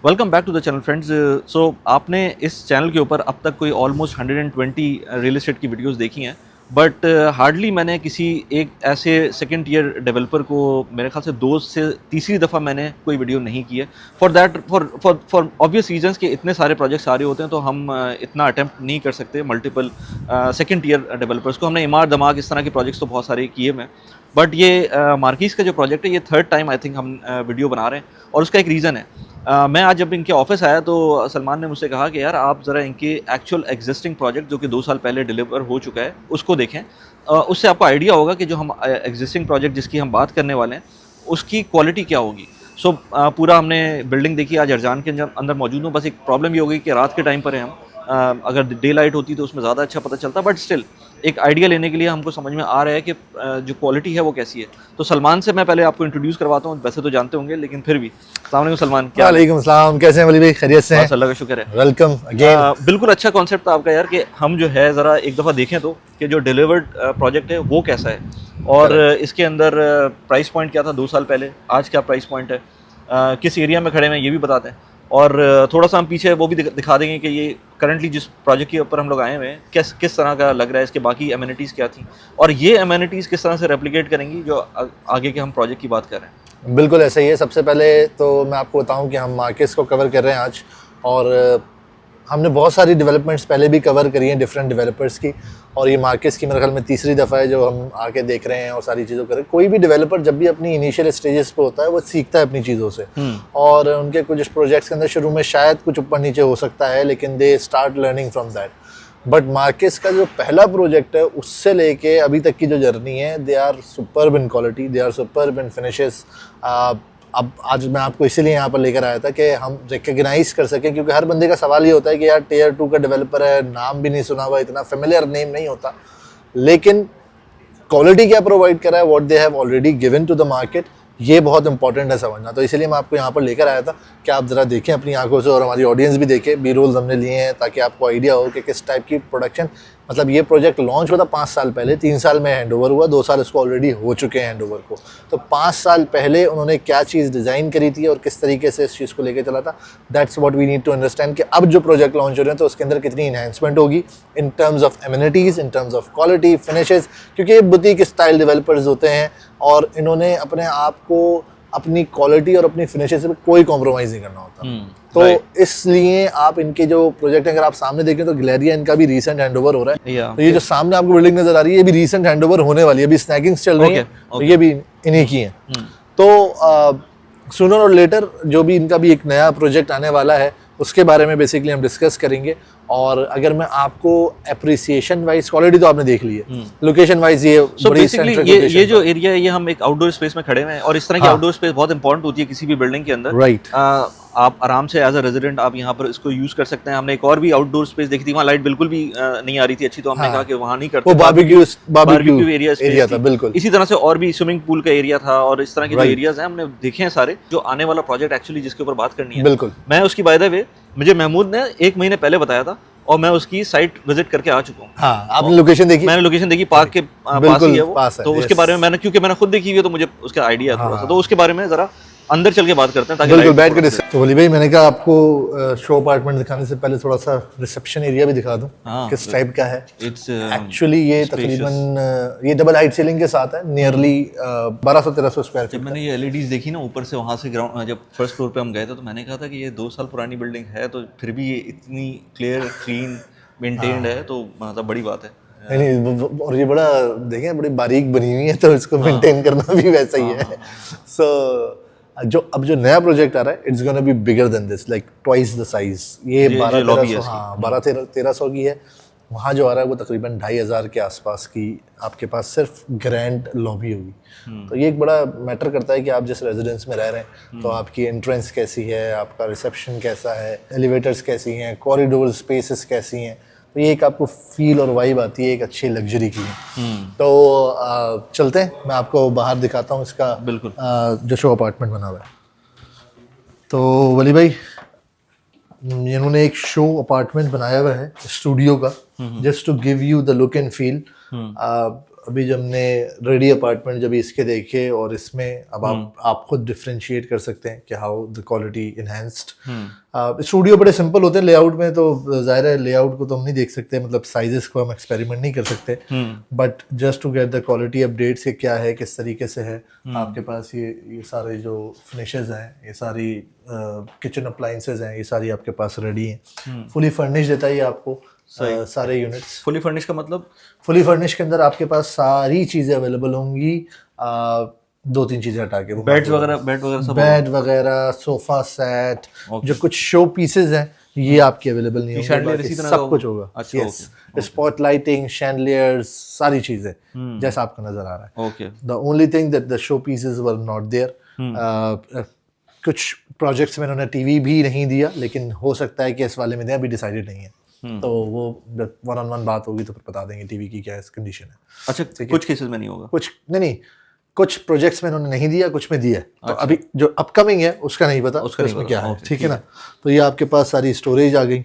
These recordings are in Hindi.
Welcome back to the channel friends. So आपने इस चैनल के ऊपर अब तक कोई ऑलमोस्ट 120 रियल एस्टेट की वीडियोस देखी हैं, बट हार्डली मैंने किसी एक ऐसे सेकंड ईयर डेवलपर को मेरे ख्याल से दो से तीसरी दफ़ा मैंने कोई वीडियो नहीं की है। फॉर ऑब्वियस रीजंस कि इतने सारे प्रोजेक्ट्स आ रहे होते हैं तो हम इतना अटेम्प्ट नहीं कर सकते मल्टीपल सेकंड ईयर डेवलपर्स को। हमने इमार दमाग इस तरह के प्रोजेक्ट्स तो बहुत सारे किए हैं, बट ये मार्किस का जो प्रोजेक्ट है ये थर्ड टाइम आई थिंक हम वीडियो बना रहे हैं और उसका एक रीज़न है। मैं आज जब इनके ऑफिस आया तो सलमान ने मुझसे कहा कि यार आप ज़रा इनके एक्चुअल एग्जिस्टिंग प्रोजेक्ट जो कि 2 साल पहले डिलीवर हो चुका है उसको देखें। उससे आपको आइडिया होगा कि जो हम एग्जिस्टिंग प्रोजेक्ट जिसकी हम बात करने वाले हैं उसकी क्वालिटी क्या होगी। पूरा हमने बिल्डिंग देखी, आज अरजान के अंदर मौजूद हूँ। बस एक प्रॉब्लम ये हो गई कि रात के टाइम पर है हम, अगर डे लाइट होती तो उसमें ज़्यादा अच्छा पता चलता, बट स्टिल एक आइडिया लेने के लिए हमको समझ में आ रहा है कि जो क्वालिटी है वो कैसी है। तो सलमान से मैं पहले आपको इंट्रोड्यूस करवाता हूँ, वैसे तो जानते होंगे लेकिन फिर भी। अस्सलाम वालेकुम सलमान, क्या? वालेकुम अस्सलाम, कैसे हैं वली भाई? खैरियत से हैं? बस अल्लाह का शुक्र है। Welcome again. बिल्कुल अच्छा कॉन्सेप्ट था आपका यार कि हम जो है ज़रा एक दफ़ा देखें तो कि जो डिलीवर्ड प्रोजेक्ट है वो कैसा है और इसके अंदर प्राइस पॉइंट क्या था 2 साल पहले, आज क्या प्राइस पॉइंट है, किस एरिया में खड़े हैं ये भी बताते हैं, और थोड़ा सा हम पीछे वो भी दिखा देंगे कि ये करंटली जिस प्रोजेक्ट के ऊपर हम लोग आए हुए हैं किस तरह का लग रहा है, इसके बाकी एमिनिटीज़ क्या थी और ये एमिनिटीज़ किस तरह से रेप्लिकेट करेंगी जो आगे के हम प्रोजेक्ट की बात कर रहे हैं। बिल्कुल ऐसा ही है। सबसे पहले तो मैं आपको बताऊं कि हम मार्केट्स को कवर कर रहे हैं आज, और हमने बहुत सारी डेवलपमेंट्स पहले भी कवर करी हैं डिफरेंट डेवलपर्स की, और ये मार्केट्स की मेरे ख्याल में तीसरी दफ़ा है जो हम आके देख रहे हैं और सारी चीज़ों कर रहे हैं। कोई भी डेवलपर जब भी अपनी इनिशियल स्टेजेस पे होता है वो सीखता है अपनी चीज़ों से, और उनके कुछ प्रोजेक्ट्स के अंदर शुरू में शायद कुछ ऊपर नीचे हो सकता है, लेकिन they start learning from that. But markets का जो पहला प्रोजेक्ट है उससे लेके अभी तक की जो जर्नी है, they are superb in quality, they are superb in finishes. अब आज मैं आपको इसीलिए यहाँ पर लेकर आया था कि हम रिकग्नाइज कर सकें, क्योंकि हर बंदे का सवाल ये होता है कि यार टियर 2 का डेवलपर है, नाम भी नहीं सुना हुआ, इतना फेमिलियर नेम नहीं होता, लेकिन क्वालिटी क्या प्रोवाइड करा है, what they have already given to the market, ये बहुत इंपॉर्टेंट है समझना। तो इसीलिए मैं आपको यहाँ पर लेकर आया था कि आप ज़रा देखें अपनी आंखों से, और हमारी ऑडियंस भी देखे। बी रोल्स हमने लिए हैं ताकि आपको आइडिया हो कि किस टाइप की प्रोडक्शन, मतलब ये प्रोजेक्ट लॉन्च हुआ था 5 साल पहले, 3 साल में हैंडओवर हुआ, 2 साल इसको ऑलरेडी हो चुके हैं हैंडओवर को। तो 5 साल पहले उन्होंने क्या चीज़ डिज़ाइन करी थी और किस तरीके से इस चीज़ को लेकर चला था, that's what we need to understand कि अब जो प्रोजेक्ट लॉन्च हो रहे हैं तो उसके अंदर कितनी इन्हांसमेंट होगी in terms of amenities, in terms of quality, finishes, क्योंकि ये बुटीक स्टाइल डेवलपर्स होते हैं और इन्होंने अपने आप को अपनी क्वालिटी और अपनी फिनिशेस में कोई कॉम्प्रोमाइज़ नहीं करना होता। तो इसलिए आप इनके जो प्रोजेक्ट अगर आप सामने देखें तो ग्लेरिया इनका भी रीसेंट हैंडओवर हो रहा है। तो ये जो सामने आपको बिल्डिंग नजर आ रही है ये भी रीसेंट हैंडओवर होने वाली है, अभी स्नैगिंग्स चल रही है, तो ये भी इन्हीं की है। तो सूनर और लेटर जो भी इनका भी एक नया प्रोजेक्ट आने वाला है उसके बारे में बेसिकली हम डिस्कस करेंगे। और अगर मैं आपको एप्रिसिएशन वाइज, क्वालिटी तो आपने देख ली है, लोकेशन वाइज ये बड़ी सेंट्रिक लोकेशन, ये जो एरिया है ये हम एक आउटडोर स्पेस में खड़े हैं और इस तरह की आउटडोर स्पेस बहुत इंपॉर्टेंट होती है किसी भी बिल्डिंग के अंदर। राइट, आप आराम से एज अ रेजिडेंट आप यहाँ पर इसको यूज कर सकते हैं। हमने एक और भी आउटडोर स्पेस देखी थी, वहाँ लाइट बिल्कुल भी नहीं आ रही थी अच्छी, तो हमने कहा कि वहाँ नहीं करते, वो बारबेक्यू एरिया था। बिल्कुल इसी तरह से और भी स्विमिंग पूल का एरिया था और इस तरह के जो एरियाज हैं हमने देखे हैं सारे। जो आने वाला प्रोजेक्ट एक्चुअली जिसके ऊपर बात करनी है, बिल्कुल मैं उसकी बाय द वे मुझे महमूद ने 1 महीने पहले बताया था और मैं उसकी साइट विजिट करके आ चुका हूँ। हाँ, आपने लोकेशन देखी? मैंने लोकेशन देखी, पार्क के पास ही है वो, तो उसके बारे में क्योंकि मैंने खुद देखी हुई है तो मुझे उसका आइडिया है थोड़ा सा, तो उसके बारे में जरा अंदर चल के बात करते हैं ताकि बिल्कुल बैठ कर। तो वली भाई मैंने कहा आपको शो अपार्टमेंट दिखाने से पहले थोड़ा सा रिसेप्शन एरिया भी दिखा दूं किस टाइप का है। एक्चुअली ये तकरीबन ये डबल हाइट सीलिंग के साथ है, नियरली 1200-1300 स्क्वायर फीट। मैंने ये एलईडीज देखी ना ऊपर से, वहाँ से ग्राउंड जब फर्स्ट फ्लोर पे हम गए थे तो मैंने कहा था कि ये 2 साल पुरानी बिल्डिंग है तो फिर भी ये इतनी क्लियर क्लीन मेंटेन्ड है, तो मतलब बड़ी बात है। नहीं, और ये बड़ा देखें बड़ी बारीक बनी हुई है तो इसको मेंटेन करना भी वैसा ही है। सो अब जो नया प्रोजेक्ट आ रहा है it's gonna be bigger than this, like twice the size. ये 1200-1300 की है। वहाँ जो आ रहा है वो तकरीबन 2500 के आसपास की आपके पास सिर्फ ग्रैंड लॉबी होगी। तो ये एक बड़ा मैटर करता है कि आप जिस रेजिडेंस में रह रहे हैं तो आपकी एंट्रेंस कैसी है, आपका रिसेप्शन कैसा है, एलिवेटर्स कैसी हैं, कॉरिडोर स्पेसेस कैसी हैं, तो ये एक आपको फील और वाइब आती है एक अच्छी लग्जरी की। तो चलते हैं, मैं आपको बाहर दिखाता हूँ इसका बिल्कुल जो शो अपार्टमेंट बना हुआ है। तो वली भाई इन्होंने एक शो अपार्टमेंट बनाया हुआ है स्टूडियो का, just to give you the look and feel. अभी जब हमने रेडी अपार्टमेंट जब इसके देखे और इसमें अब आप खुद डिफरेंशिएट कर सकते हैं कि how the quality enhanced. Studio बड़े सिंपल होते हैं, लेआउट में तो जाहिर है लेआउट को तो हम नहीं देख सकते, मतलब साइजेस को हम एक्सपेरिमेंट नहीं कर सकते, but just to get the quality updates, ये क्या है, किस तरीके से है आपके पास ये सारे जो फिनिशेस हैं, ये सारी किचन अप्लाइंसेस हैं, ये सारी आपके पास रेडी हैं। फुली फर्निश देता है ये आपको सारे यूनिट्स। फुली फर्निश का मतलब? फुली फर्निश के अंदर आपके पास सारी चीज़ें अवेलेबल होंगी, 2-3 चीज़ें हटा के, बेड वगैरह सब, बेड वगैरह, सोफा सेट, जो कुछ शो पीसेस हैं ये आपके अवेलेबल नहीं होंगे, सब कुछ होगा। यस, स्पॉट लाइटिंग, शैंडलियर्स, सारी चीज़ें जैसा आपको नजर आ रहा है। Okay, the only thing that the show pieces were not there. कुछ प्रोजेक्ट्स में उन्होंने टीवी भी नहीं दिया, लेकिन हो सकता है कि इस वाले में दें, अभी डिसाइडेड नहीं है, तो वो 1-on-1 बात होगी तो फिर बता देंगे टीवी की क्या कंडीशन है। अच्छा, कुछ केसेस में नहीं होगा? कुछ नहीं, कुछ प्रोजेक्ट्स में उन्होंने नहीं दिया, कुछ में दिया है। तो अभी जो अपकमिंग है उसका नहीं पता, उसमें क्या है, ठीक है ना। तो ये आपके पास सारी स्टोरेज आ गई,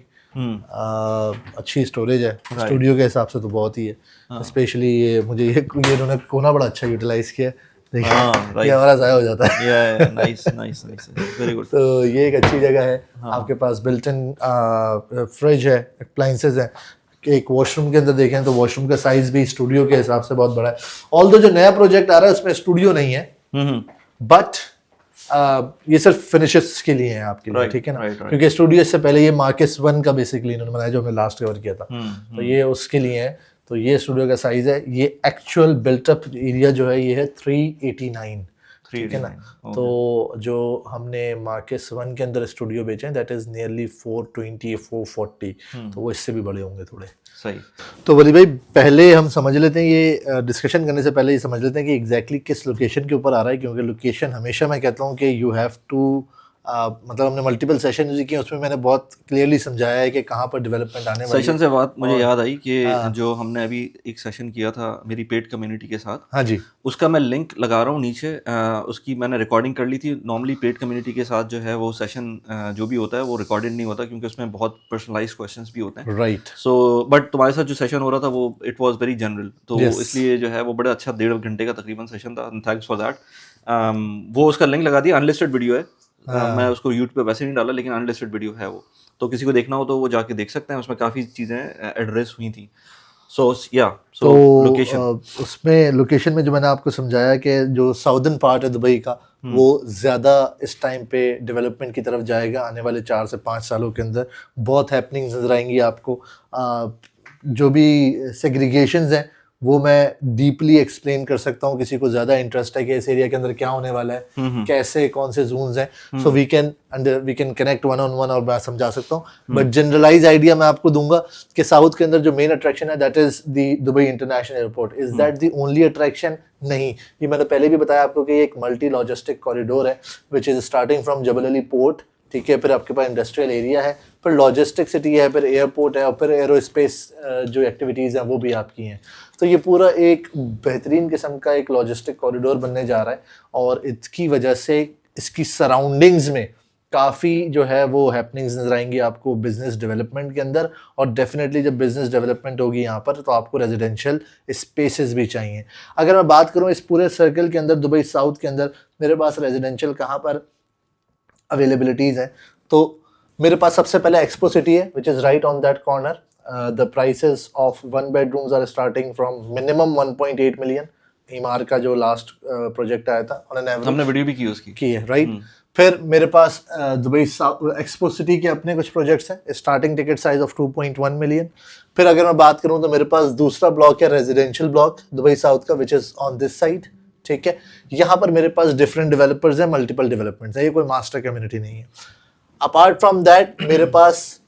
अच्छी स्टोरेज है, स्टूडियो के हिसाब से तो बहुत ही है। स्पेशली ये मुझे ये उन्होंने कोना बड़ा अच्छा यूटिलाइज किया है, ये हमारा ज़ाया हो जाता है। Nice, very good. तो ये एक अच्छी जगह है। आपके पास बिल्ट इन फ्रिज है, अप्लाइंसेस है। एक वॉशरूम के अंदर देखें तो वॉशरूम का साइज भी स्टूडियो के हिसाब से बहुत बड़ा है। ऑल्दो जो नया प्रोजेक्ट आ रहा है उसमें स्टूडियो नहीं है, बट ये सिर्फ फिनिशेस के लिए है आपके लिए, ठीक है ना, क्योंकि स्टूडियो से पहले ये मार्केस 1 का बेसिकली इन्होंने बनाया जो हमने लास्ट कवर किया था, तो ये उसके लिए है। तो ये स्टूडियो का साइज है, ये एक्चुअल बिल्टअप एरिया जो है ये है 389, ठीक है ना। तो जो हमने मार्केस 1 के अंदर स्टूडियो बेचे हैं दैट इज नियरली 420-440, तो वो इससे भी बड़े होंगे थोड़े। सही। तो वली भाई पहले हम समझ लेते हैं, ये डिस्कशन करने से पहले ये समझ लेते हैं कि एग्जैक्टली किस लोकेशन के ऊपर आ रहा है, क्योंकि लोकेशन हमेशा मैं कहता हूँ कि यू हैव टू मतलब हमने मल्टीपल सेशन यूज किए, उसमें मैंने बहुत क्लियरली समझाया है कि कहाँ पर डेवलपमेंट आने वाली है। सेशन से बात मुझे याद आई कि जो हमने अभी एक सेशन किया था मेरी पेड कम्युनिटी के साथ, हाँ जी, उसका मैं लिंक लगा रहा हूँ नीचे। उसकी मैंने रिकॉर्डिंग कर ली थी। नॉर्मली पेड कम्युनिटी के साथ जो है वो सेशन जो भी होता है वो रिकॉर्डेड नहीं होता, क्योंकि उसमें बहुत पर्सनलाइज क्वेश्चंस भी होते हैं, राइट। सो बट तुम्हारे साथ जो सेशन हो रहा था वो इट वाज वेरी जनरल, तो इसलिए जो है वो बड़ा अच्छा 1.5 घंटे का तकरीबन सेशन था, थैंक्स फॉर दैट। वो उसका लिंक लगा दिया, अनलिस्टेड वीडियो है। मैं उसको यूट्यूब पे वैसे नहीं डाला, लेकिन अनलिस्टेड वीडियो है वो, तो किसी को देखना हो तो वो जाके देख सकते हैं। उसमें काफ़ी चीज़ें एड्रेस हुई थी। सो लोकेशन, उसमें लोकेशन में जो मैंने आपको समझाया कि जो साउदर्न पार्ट है दुबई का, वो ज़्यादा इस टाइम पे डेवलपमेंट की तरफ जाएगा। आने वाले 4 से 5 सालों के अंदर बहुत हैपनिंग्स नजर आएंगी आपको। जो भी सेग्रीगेशंस हैं वो मैं डीपली एक्सप्लेन कर सकता हूँ, किसी को ज़्यादा इंटरेस्ट है कि इस एरिया के अंदर क्या होने वाला है, कैसे कौन से जोन्स हैं, so we can connect 1-on-1 और मैं समझा सकता हूँ। बट जनरलाइज आइडिया मैं आपको दूंगा कि साउथ के अंदर जो मेन अट्रैक्शन है that is the Dubai international airport. Is that the only attraction? नहीं, ये मैंने पहले भी बताया आपको कि एक मल्टी लॉजिस्टिक कॉरिडोर है which is starting from Jebel Ali port, ठीक है, फिर आपके पास इंडस्ट्रियल एरिया है, फिर लॉजिस्टिक सिटी है, फिर एयरपोर्ट है, और फिर एरोस्पेस जो एक्टिविटीज़ हैं वो भी आपकी हैं। तो ये पूरा एक बेहतरीन किस्म का एक लॉजिस्टिक कॉरिडोर बनने जा रहा है, और इसकी वजह से इसकी सराउंडिंग्स में काफ़ी जो है वो हैपनिंग्स नजर आएंगी आपको बिजनेस डेवलपमेंट के अंदर। और डेफिनेटली जब बिजनेस डेवलपमेंट होगी यहाँ पर तो आपको रेजिडेंशियल स्पेसेस भी चाहिए। अगर मैं बात करूँ इस पूरे सर्कल के अंदर, दुबई साउथ के अंदर मेरे पास रेजिडेंशियल कहाँ पर अवेलेबिलिटीज़ है, तो मेरे पास सबसे पहले एक्सपो सिटी है which is right on that corner. The prices of 1 bedrooms are starting from minimum 1.8 million। Emaar का जो लास्ट प्रोजेक्ट आया था हमने वीडियो भी की है, राइट। फिर मेरे पास दुबई एक्सपो सिटी के अपने कुछ प्रोजेक्ट्स हैं, starting ticket size of 2.1 million। फिर अगर मैं बात करूं तो मेरे पास दूसरा ब्लॉक है रेजिडेंशियल ब्लॉक दुबई साउथ का which is on this side, ठीक है। यहाँ पर मेरे पास डिफरेंट डेवलपर्स हैं, मल्टीपल डेवलपमेंट्स हैं, ये कोई मास्टर कम्युनिटी नहीं है। अपार्ट फ्रॉम दैट मेरे पास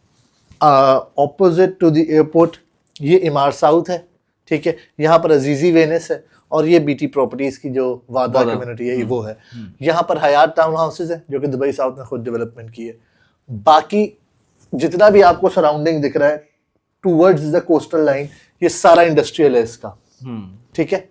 ऑपोजिट टू द एयरपोर्ट ये इमार साउथ है, ठीक है। यहाँ पर अजीजी वेनिस है, और ये बीटी प्रॉपर्टीज की जो वादा कम्युनिटी है ये वो है। यहाँ पर हयात टाउन हाउसेज है जो कि दुबई साउथ ने खुद डेवलपमेंट की है। बाकी जितना भी आपको सराउंडिंग दिख रहा है टूवर्ड्स द कोस्टल लाइन, ये सारा इंडस्ट्रियल है इसका, ठीक है।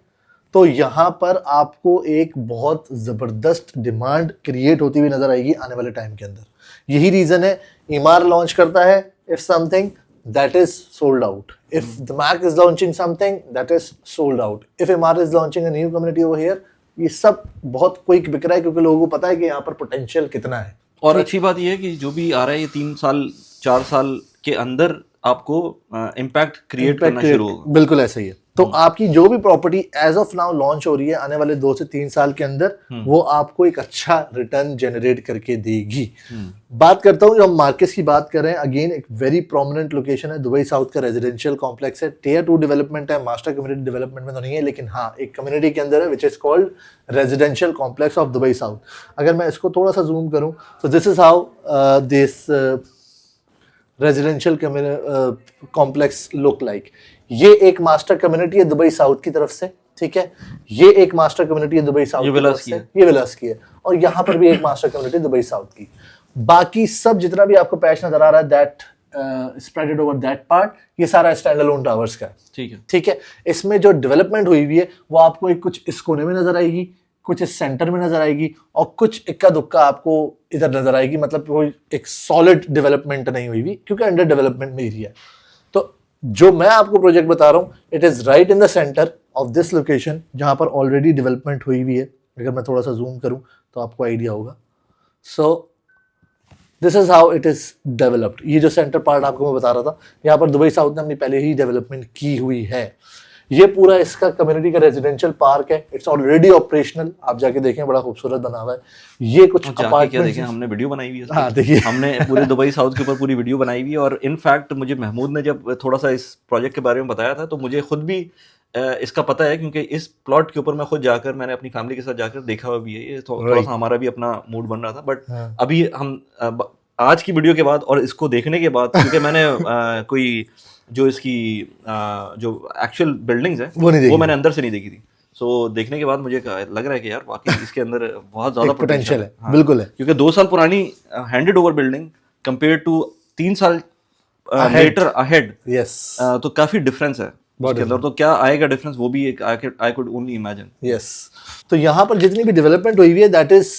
तो यहाँ पर आपको एक बहुत ज़बरदस्त डिमांड क्रिएट होती हुई नजर आएगी आने वाले टाइम के अंदर। यही रीज़न है ईमार लॉन्च करता है if something that is sold out. If the Mac is launching something, that is sold out. If Emaar is launching a new community over here, ये सब बहुत क्विक बिक रहा है क्योंकि लोगों को पता है कि यहाँ पर पोटेंशियल कितना है। और अच्छी बात यह है कि जो भी आ रहा है ये 3 साल 4 साल के अंदर आपको इम्पैक्ट क्रिएट करना शुरू होगा। बिल्कुल ऐसा ही है। तो आपकी जो भी property as of now launch हो रही है आने वाले 2 से 3 साल के अंदर, वो आपको एक अच्छा रिटर्न जनरेट करके देगी। बात करता हूँ, जब हम मार्केट्स की बात कर रहे हैं, अगेन एक वेरी प्रोमिनेंट लोकेशन है, दुबई साउथ का रेजिडेंशियल कॉम्प्लेक्स है, टियर 2 डेवलपमेंट है, मास्टर कम्युनिटी डेवलपमेंट में तो नहीं है, लेकिन हाँ एक कम्युनिटी के अंदर है which is called residential complex of Dubai south. अगर मैं इसको थोड़ा सा जूम करूँ तो this is how this residential complex look like. ये एक मास्टर कम्युनिटी है दुबई साउथ की तरफ से, ठीक है, ये एक मास्टर कम्युनिटी है दुबई साउथ की तरफ से, ये विलास की है, और यहाँ पर भी एक मास्टर कम्युनिटी दुबई साउथ की। बाकी सब जितना भी आपको पैच नजर आ रहा है that spreaded over that part, ये सारा स्टैंड अलोन टावर्स का है, ठीक है। इसमें जो डेवलपमेंट हुई हुई है वो आपको एक कुछ इस कोने में नजर आएगी, कुछ इस सेंटर में नजर आएगी, और कुछ इक्का दुक्का आपको इधर नजर आएगी। मतलब कोई एक सॉलिड डेवलपमेंट नहीं हुई हुई क्योंकि अंडर डेवलपमेंट में एरिया है। तो जो मैं आपको प्रोजेक्ट बता रहा हूँ, it is right in the centre of this location, जहां पर ऑलरेडी डेवलपमेंट हुई हुई है। अगर मैं थोड़ा सा जूम करूं तो आपको आइडिया होगा। So this is how it is developed. ये जो सेंटर पार्ट आपको मैं बता रहा था, यहाँ पर दुबई साउथ ने अपनी पहले ही डेवलपमेंट की हुई है। ये पूरा इसका कम्युनिटी का रेजिडेंशियल पार्क है, इट्स ऑलरेडी ऑपरेशनल। आप जाके देखें, बड़ा खूबसूरत बना हुआ है। ये कुछ अपार्टमेंट, हमने वीडियो बनाई हुई है। हाँ देखिए, हमने पूरे दुबई साउथ के ऊपर पूरी वीडियो बनाई हुई है। और इनफैक्ट मुझे महमूद ने जब थोड़ा सा इस प्रोजेक्ट के बारे में बताया था तो मुझे खुद भी इसका पता है, क्योंकि इस प्लॉट के ऊपर मैं खुद जाकर, मैंने अपनी फैमिली के साथ जाकर देखा हुआ भी है। ये थोड़ा सा हमारा भी अपना मूड बन रहा था। बट अभी हम आज की वीडियो के बाद और इसको देखने के बाद, क्योंकि मैंने कोई जो इसकी जो एक्चुअल बिल्डिंग्स हैं वो मैंने अंदर से नहीं देखी थी। सो देखने के बाद मुझे लग रहा है कि यार वाकई इसके अंदर बहुत ज्यादा पोटेंशियल है। हाँ, बिल्कुल है, क्योंकि 2 साल पुरानी handed over building compare to 3 साल लेटर अहेड, यस, तो काफी डिफरेंस है उसके अंदर। तो क्या आएगा डिफरेंस, वो भी एक I could only imagine. Yes, तो यहाँ पर जितनी भी डेवलपमेंट हुई हुई है दैट इज,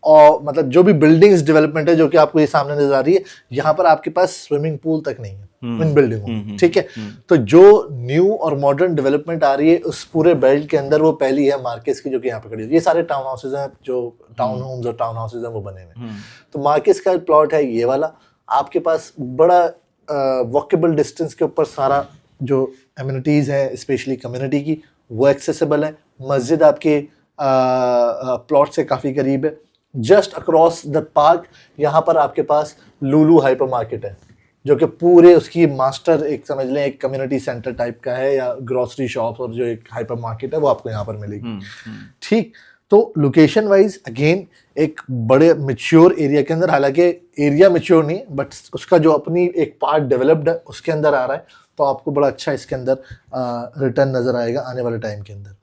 और मतलब जो भी बिल्डिंग्स डेवलपमेंट है जो कि आपको ये सामने नजर आ रही है, यहाँ पर आपके पास स्विमिंग पूल तक नहीं है इन बिल्डिंगों में, ठीक है। तो जो न्यू और मॉडर्न डेवलपमेंट आ रही है उस पूरे बेल्ट के अंदर, वो पहली है मार्केस की, जो कि यहाँ पे खड़ी है। ये सारे टाउन हाउसेज हैं, जो टाउन होम्स और टाउन हाउसेज हैं वो बने हुए। तो मार्केस का प्लॉट है ये वाला। आपके पास बड़ा वॉकेबल डिस्टेंस के ऊपर सारा जो एमिनिटीज है, स्पेशली कम्युनिटी की, वो एक्सेसिबल है। मस्जिद आपके प्लॉट से काफ़ी करीब है। जस्ट अक्रॉस द पार्क यहाँ पर आपके पास लुलु हाइपर मार्केट है, जो कि पूरे उसकी मास्टर, एक समझ लें एक कम्युनिटी सेंटर टाइप का है, या ग्रोसरी शॉप और जो एक हाइपर मार्केट है वो आपको यहाँ पर मिलेगी, ठीक। तो लोकेशन वाइज अगेन एक बड़े मैच्योर एरिया के अंदर, हालांकि एरिया मैच्योर नहीं बट उसका जो अपनी एक पार्ट डेवलप्ड है उसके अंदर आ रहा है, तो आपको बड़ा अच्छा इसके अंदर रिटर्न नजर आएगा आने वाले टाइम के अंदर।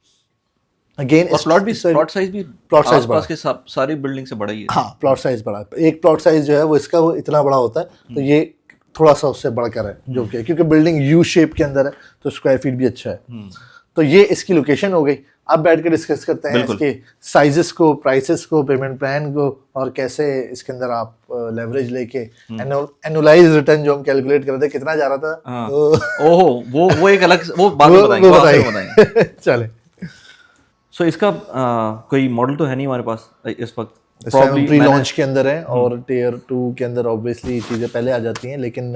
अगेन प्लॉट साइज भी आसपास के सारी बिल्डिंग से बड़ा ही है। हाँ, प्लॉट साइज बड़ा है। एक प्लॉट साइज जो है वो इसका वो इतना बड़ा होता है, तो ये थोड़ा सा उससे बढ़कर है, जो कि क्योंकि बिल्डिंग यू शेप के अंदर है तो स्क्वायर फीट भी अच्छा है। तो ये इसकी लोकेशन हो गई। अब बैठ के डिस्कस करते हैं इसके साइजेस को, प्राइसेस को, पेमेंट प्लान को, और कैसे इसके अंदर आप लेवरेज लेके एनुअलाइज रिटर्न जो हम कैलकुलेट कर रहे थे कितना जा रहा था। ओहो, वो एक अलग, वो बाद में बताएंगे। चले। सो इसका कोई मॉडल तो है नहीं हमारे पास इस वक्त, प्री लॉन्च के अंदर है, और टियर 2 के अंदर ऑब्वियसली चीज़ें पहले आ जाती हैं, लेकिन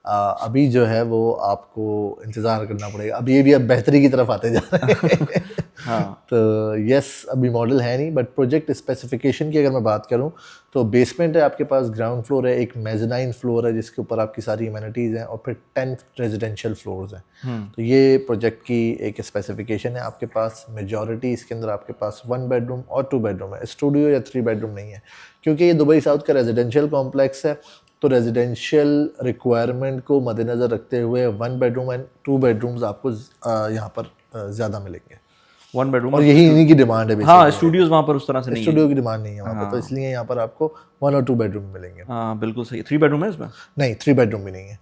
अभी जो है वो आपको इंतज़ार करना पड़ेगा। अब ये भी अब बेहतरी की तरफ आते जा रहे हैं। हाँ, तो यस, अभी मॉडल है नहीं, बट प्रोजेक्ट स्पेसिफिकेशन की अगर मैं बात करूं तो बेसमेंट है आपके पास, ग्राउंड फ्लोर है, एक मेज़नाइन फ्लोर है जिसके ऊपर आपकी सारी एमिनिटीज़ हैं, और फिर 10 रेजिडेंशियल फ्लोर्स हैं। तो ये प्रोजेक्ट की एक स्पेसिफिकेशन है आपके पास। मेजॉरिटी इसके अंदर आपके पास 1 बेडरूम और 2 बेडरूम है, स्टूडियो या 3 बेडरूम नहीं है, क्योंकि ये दुबई साउथ का रेजिडेंशियल कॉम्प्लेक्स है। तो रेजिडेंशियल रिक्वायरमेंट को मद्देनज़र रखते हुए 1 बेडरूम एंड 2 बेडरूम्स आपको यहाँ पर ज़्यादा मिलेंगे। 1 बेडरूम, और यही इन्हीं की डिमांड है। हाँ, स्टूडियोज वहाँ पर उस तरह से नहीं है, स्टूडियो की डिमांड नहीं है वहाँ पर, तो इसलिए यहाँ पर आपको 1 और 2 बेडरूम मिलेंगे। हाँ बिल्कुल सही। 3 बेडरूम है इसमें? नहीं, 3 बेडरूम भी नहीं है,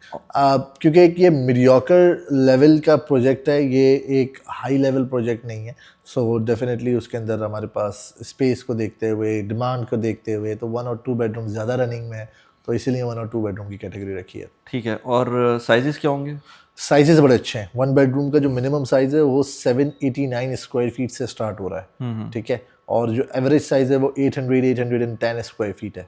क्योंकि ये मीडियोकर लेवल का प्रोजेक्ट है, ये एक हाई लेवल प्रोजेक्ट नहीं है। सो डेफिनेटली उसके अंदर हमारे पास स्पेस को देखते हुए, डिमांड को देखते हुए, तो 1 और 2 बेडरूम ज़्यादा रनिंग में है, तो इसीलिए 1 और 2 बेडरूम की कैटेगरी रखी है। ठीक है, और साइजेस क्या होंगे? साइजेस बड़े अच्छे हैं। 1 बेडरूम का जो मिनिमम साइज है वो 789 स्क्वायर फीट से स्टार्ट हो रहा है, ठीक है, और जो एवरेज साइज है वो 810 स्क्वायर फीट है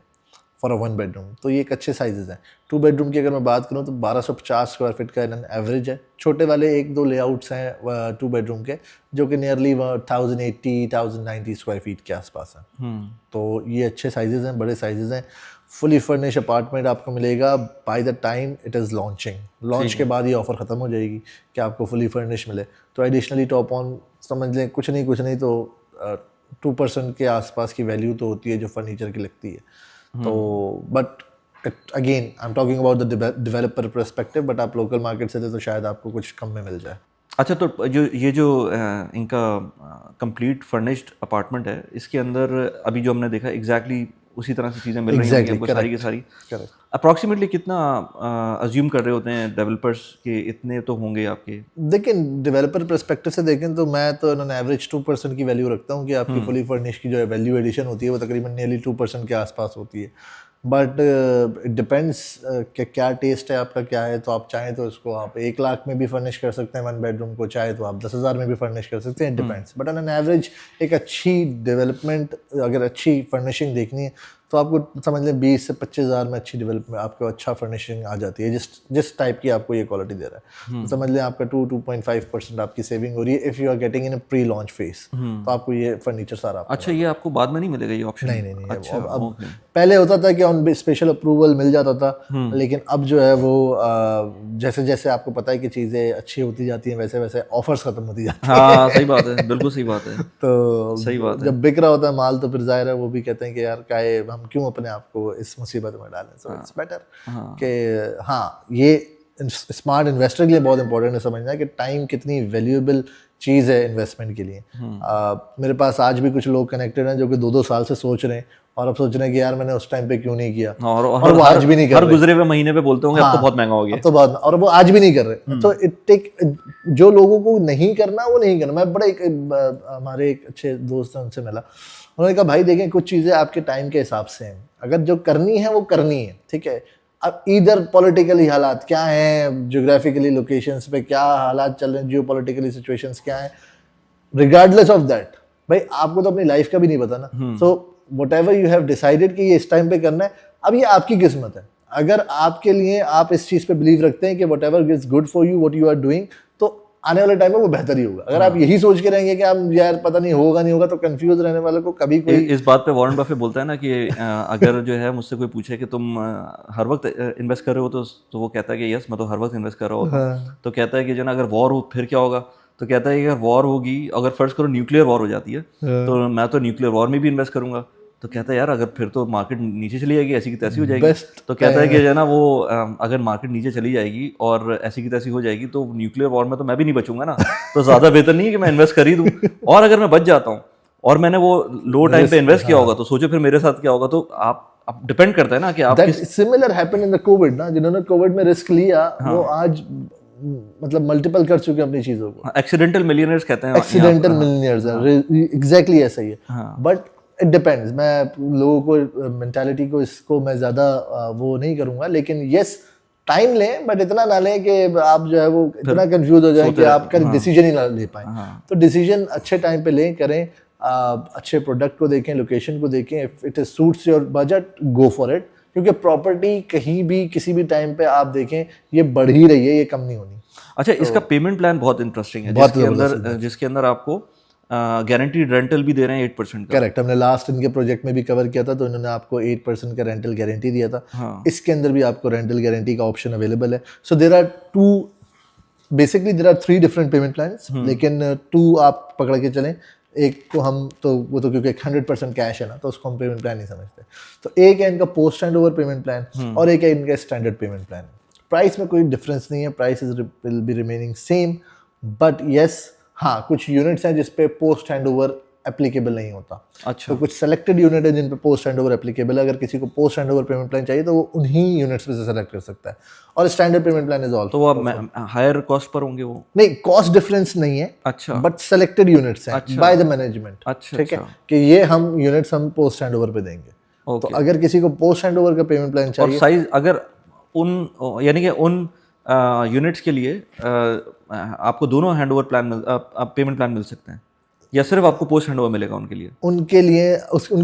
फॉर अ 1 बेडरूम। तो ये एक अच्छे साइजेस हैं। 2 बेडरूम की अगर मैं बात करूँ तो 1250 स्क्वायर फीट का एवरेज है। छोटे वाले 1-2 लेआउट्स हैं 2 बेडरूम के जो कि नियरली 1080-1090 स्क्वायर फीट के आसपास हैं। तो ये अच्छे साइजेस हैं, बड़े साइजेस हैं। फुली फर्निश अपार्टमेंट आपको मिलेगा by the time it is launching. Launch के बाद ये ऑफ़र ख़त्म हो जाएगी कि आपको फुली फर्निश मिले। तो एडिशनली टॉप ऑन समझ लें कुछ नहीं तो 2% के आसपास की वैल्यू तो होती है जो फर्नीचर की लगती है। तो but again I am talking about the developer perspective, but आप लोकल मार्केट से थे तो शायद आपको कुछ कम में मिल जाए। अच्छा, तो जो इनका कंप्लीट फर्निश्ड अपार्टमेंट है, इसके अंदर अभी जो हमने देखा एग्जैक्टली उसी तरह से चीज़ें मिल रही हैं आपको सारी की सारी। अप्रॉक्सीमेटली कितना अज्यूम कर रहे होते हैं डेवलपर्स के इतने तो होंगे आपके? देखिए, डेवलपर पर्सपेक्टिव से देखें तो मैं तो ऑन एवरेज 2% की वैल्यू रखता हूँ कि आपकी फुली फर्निश की जो है वैल्यू एडिशन होती है वो तकरीबन नियरली 2% के आसपास होती है। बट इट डिपेंड्स कि क्या टेस्ट है आपका, क्या है। तो आप चाहें तो इसको आप 1 लाख में भी फर्निश कर सकते हैं 1 बेडरूम को, चाहे तो आप 10,000 में भी फर्निश कर सकते हैं, depends. But on an average एक अच्छी डेवलपमेंट, अगर अच्छी फर्निशिंग देखनी है तो आपको समझ लें 20 से 25,000 में अच्छी डेवलपमेंट, आपको अच्छा फर्निशिंग आ जाती है जिस टाइप की आपको ये क्वालिटी दे रहा है। तो समझ लें आपका 2.5% आपकी सेविंग हो रही है if you are getting in a pre launch phase. तो आपको ये फर्नीचर सारा अच्छा, ये आपको बाद में नहीं मिलेगा ये ऑप्शन? नहीं। अच्छा, अब पहले होता था कि ऑन स्पेशल अप्रूवल मिल जाता था, लेकिन अब जो है वो जैसे जैसे आपको पता है कि चीज़ें अच्छी होती जाती हैं वैसे वैसे ऑफर्स खत्म होती जाती हैं। हाँ, सही बात है, बिल्कुल सही बात है। तो सही बात है। जब बिक रहा होता है माल तो फिर जाहिर है वो भी कहते हैं कि यार काहे हम क्यों अपने आप को इस मुसीबत में डालें। सो इट्स बेटर कि हाँ, ये स्मार्ट इन्वेस्टर के लिए बहुत इंपॉर्टेंट है समझना है कि टाइम कितनी वैल्यूएबल चीज़ है इन्वेस्टमेंट के लिए। मेरे पास आज भी कुछ लोग कनेक्टेड हैं जो कि 2-2 साल से सोच रहे हैं और अब सोच रहे हैं कि यार मैंने उस टाइम पे क्यों नहीं किया, और वो आज भी नहीं कर रहे। हर गुजरे हुए महीने पे बोलते होंगे अब तो बहुत महंगा हो गया, अब तो बहुत, और वो आज भी नहीं कर रहे। तो इट टेक, जो लोगों को नहीं करना वो नहीं करना। मैं बड़े हमारे एक अच्छे दोस्त हैं, उनसे मिला, उन्होंने कहा भाई देखें कुछ चीज़ें आपके टाइम के हिसाब से हैं, अगर जो करनी है वो करनी है, ठीक है। अब इधर पॉलिटिकली हालात क्या हैं, ज्योग्राफिकली लोकेशंस पे क्या हालात चल रहे हैं, जियो पॉलिटिकली सिचुएशंस क्या हैं, रिगार्डलेस ऑफ दैट भाई आपको तो अपनी लाइफ का भी नहीं पता ना। So whatever you have decided कि ये इस टाइम पे करना है, अब ये आपकी किस्मत है। अगर आपके लिए आप इस चीज़ पे बिलीव रखते हैं कि whatever is good for you, what you are doing, तो आने वाले टाइम में वो बेहतर ही होगा। अगर आप यही सोच के रहेंगे कि आप यार पता नहीं होगा नहीं होगा, तो कंफ्यूज रहने वाले को कभी कोई। इस बात पे वॉरेन बफेट बोलता है ना कि अगर जो है मुझसे कोई पूछे कि तुम हर वक्त इन्वेस्ट कर रहे हो तो वो कहता है कि यस मैं तो हर वक्त इन्वेस्ट कर रहा होता। तो कहता है कि जो ना अगर वॉर हो फिर क्या होगा, तो कहता है कि अगर वॉर होगी, अगर फर्स्ट करो न्यूक्लियर वॉर हो जाती है तो मैं तो न्यूक्लियर वॉर में भी इन्वेस्ट करूंगा। तो कहता है यार अगर फिर तो मार्केट नीचे चली जाएगी, ऐसी की तैसी हो जाएगी। तो कहता है कि जो है ना वो अगर मार्केट नीचे चली जाएगी और ऐसी की तैसी हो जाएगी तो न्यूक्लियर वॉर में तो मैं भी नहीं बचूंगा ना। तो ज़्यादा बेहतर नहीं है कि मैं इन्वेस्ट कर ही दूँ, और अगर मैं बच जाता हूँ और मैंने वो लो टाइम पे इन्वेस्ट किया होगा तो सोचो फिर मेरे साथ क्या होगा। तो आप डिपेंड करता है ना कि आप similar happened in the Covid ना, जिन्होंने कोविड में रिस्क लिया वो आज मतलब मल्टीपल कर चुके हैं अपनी चीजों को। एक्सीडेंटल मिलियनेयर्स कहते हैं, एक्सीडेंटल मिलियनेयर्स, एग्जैक्टली ऐसा ही है। बट इट डिपेंड्स, मैं लोगों को मेंटालिटी को इसको मैं ज़्यादा वो नहीं करूँगा, लेकिन यस टाइम लें, बट इतना ना लें कि आप जो है वो इतना कंफ्यूज हो जाए कि आपका डिसीजन ही ना ले पाएँ। तो डिसीजन अच्छे टाइम पे लें, करें, अच्छे प्रोडक्ट को देखें, लोकेशन को देखें, if it suits your budget go for it, क्योंकि प्रॉपर्टी कहीं भी किसी भी टाइम पे आप देखें ये बढ़ ही रही है, ये कम नहीं होनी। अच्छा, इसका पेमेंट प्लान बहुत इंटरेस्टिंग है, जिसके अंदर आपको गारंटीड रेंटल भी दे रहे हैं 8%। करेक्ट, हमने लास्ट इनके प्रोजेक्ट में भी कवर किया था, तो इन्होंने आपको 8% का रेंटल गारंटी दिया था। इसके अंदर भी आपको रेंटल गारंटी का ऑप्शन अवेलेबल है। So there are basically 3 different payment plans, लेकिन 2 आप पकड़ के चलें। एक को हम तो वो तो क्योंकि 100% कैश है ना, तो उसको हम पेमेंट प्लान नहीं समझते। तो एक है इनका post hand over payment plan और एक है इनका स्टैंडर्ड पेमेंट प्लान। प्राइस में कोई डिफरेंस नहीं है, price will be remaining same, but yes हाँ कुछ यूनिट्स हैं जिस पे पोस्ट हैंड ओवर एप्लीकेबल नहीं होता। अच्छा, तो कुछ सेलेक्टेड यूनिट है जिन पे पोस्ट हैंड ओवर एप्लीकेबल है। अगर किसी को post hand over payment plan चाहिए तो वो उन्हीं यूनिट्स में से सेलेक्ट कर सकता है, और standard payment plan is also. तो वो हायर कॉस्ट पर होंगे वो? नहीं, कॉस्ट डिफरेंस नहीं है। अच्छा, बट सेलेक्टेड यूनिट्स हैं बाय द मैनेजमेंट। अच्छा, ठीक है कि ये हम यूनिट्स हम पोस्ट हैंड ओवर पे देंगे। तो अगर किसी को पोस्ट हैंड ओवर का पेमेंट प्लान और चाहिए, साइज अगर उन यानी कि उन यूनिट्स के लिए आपको दोनों hand over plan payment plan मिल सकते हैं या सिर्फ आपको पोस्ट हैंड ओवर मिलेगा उनके लिए? उनके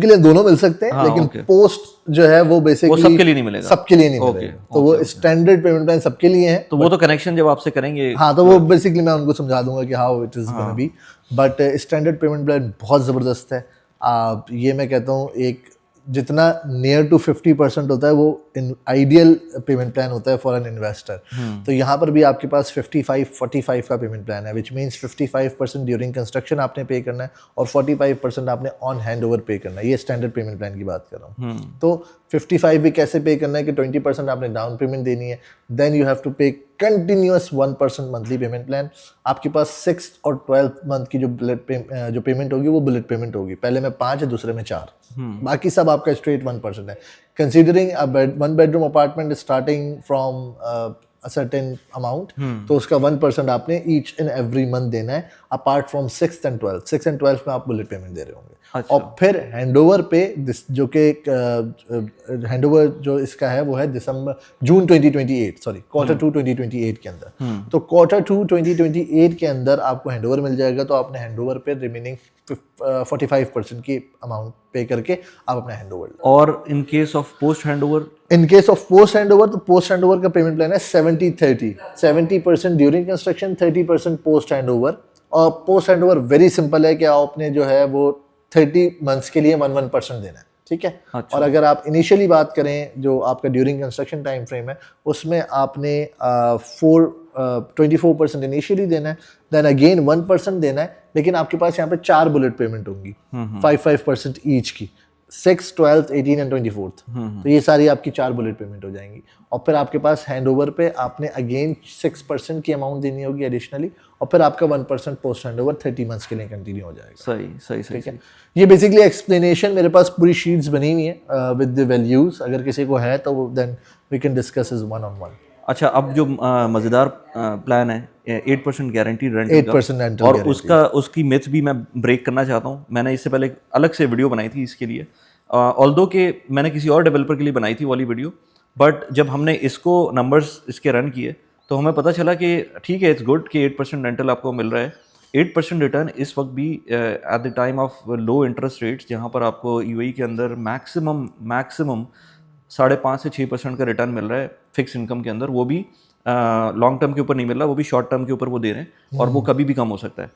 लिए दोनों मिल सकते हैं, हाँ, लेकिन ओके। पोस्ट जो है वो बेसिकली वो सबके लिए नहीं मिलेगा। सबके लिए नहीं मिलेगा। तो वो स्टैंडर्ड पेमेंट प्लान सबके लिए है। तो वो तो कनेक्शन जब आपसे करेंगे, हाँ, तो वो बेसिकली मैं उनको समझा दूंगा कि how it is gonna be, but standard payment plan बहुत ज़बरदस्त है। ये मैं कहता हूँ एक जितना नियर टू 50% होता है वो आइडियल पेमेंट प्लान होता है फॉर एन इन्वेस्टर। तो यहाँ पर भी आपके पास 55-45 का पेमेंट प्लान है, विच मीन्स 55% ड्यूरिंग कंस्ट्रक्शन आपने पे करना है और 45% आपने ऑन हैंड ओवर पे करना है। ये स्टैंडर्ड पेमेंट प्लान की बात कर रहा हूँ। तो 55 भी कैसे पे करना है कि 20% आपने डाउन पेमेंट देनी है, देन यू हैव टू पे कंटिन्यूअस 1% मंथली पेमेंट प्लान। आपके पास 6 और 12 मंथ की जो पेमेंट होगी वो बुलेट पेमेंट होगी। पहले में 5 है, दूसरे में 4, बाकी सब आपका स्ट्रेट 1% है। Considering one bedroom apartment starting from a certain amount, तो उसका 1% आपने ईच एंड एवरी मंथ देना है, अपार्ट फ्रॉम 6 एंड 12 में आप बुलेट पेमेंट दे रहे होंगे। अच्छा। और फिर हैंडओवर पे जो कि हैंडओवर जो इसका है वो है जून 2028, सॉरी क्वार्टर 2 2028 के अंदर। तो क्वार्टर 2 2028 के अंदर आपको हैंडओवर मिल जाएगा, तो आपने हैंडओवर पे रिमेनिंग 45% की अमाउंट पे करके आप अपना हैंडओवर। और in case of post handover, in case of post handover, तो पोस्ट हैंडओवर का पेमेंट प्लान है 70-30, 70% ड्यूरिंग कंस्ट्रक्शन, 30% पोस्ट हैंडओवर। और पोस्ट हैंडओवर वेरी सिंपल है कि आपने जो है वो 30 मंथ्स के लिए 1% देना है, ठीक है। अच्छा। और अगर आप इनिशियली बात करें जो आपका ड्यूरिंग कंस्ट्रक्शन टाइम फ्रेम है, उसमें आपने 24% इनिशियली देना है, देन अगेन 1% देना है, लेकिन आपके पास यहाँ पे 4 बुलेट पेमेंट होंगी 5% ईच की, 6, 12, 18 एंड 24। तो ये सारी आपकी 4 बुलेट पेमेंट हो जाएंगी। और फिर आपके पास हैंडओवर पे आपने अगेन 6% की अमाउंट देनी होगी एडिशनली, और फिर आपका 1% पोस्ट हैंडओवर 30 मंथ्स के लिए कंटिन्यू हो जाएगा। सही ठीक है। ये बेसिकली एक्सप्लेनेशन, मेरे पास पूरी शीट्स बनी हुई है विद द वैल्यूज, अगर किसी को है तो then we can discuss is 1-on-1। अच्छा, अब जो मज़ेदार प्लान है 8% गारंटीड रेंट 8% रेंटल और गारंटी, उसकी मिथ भी मैं ब्रेक करना चाहता हूँ। मैंने इससे पहले एक अलग से वीडियो बनाई थी इसके लिए, ऑल्दो कि मैंने किसी और डेवलपर के लिए बनाई थी वाली वीडियो, बट जब हमने इसको नंबर्स इसके रन किए तो हमें पता चला कि ठीक है, इट्स गुड कि 8% रेंटल आपको मिल रहा है। 8% रिटर्न इस वक्त भी at the time of low interest rates, जहाँ पर आपको यूएई के अंदर मैक्सिमम 5.5 से 6% का रिटर्न मिल रहा है फिक्स इनकम के अंदर, वो भी लॉन्ग टर्म के ऊपर नहीं मिल रहा, वो भी शॉर्ट टर्म के ऊपर वो दे रहे हैं, और वो कभी भी कम हो सकता है।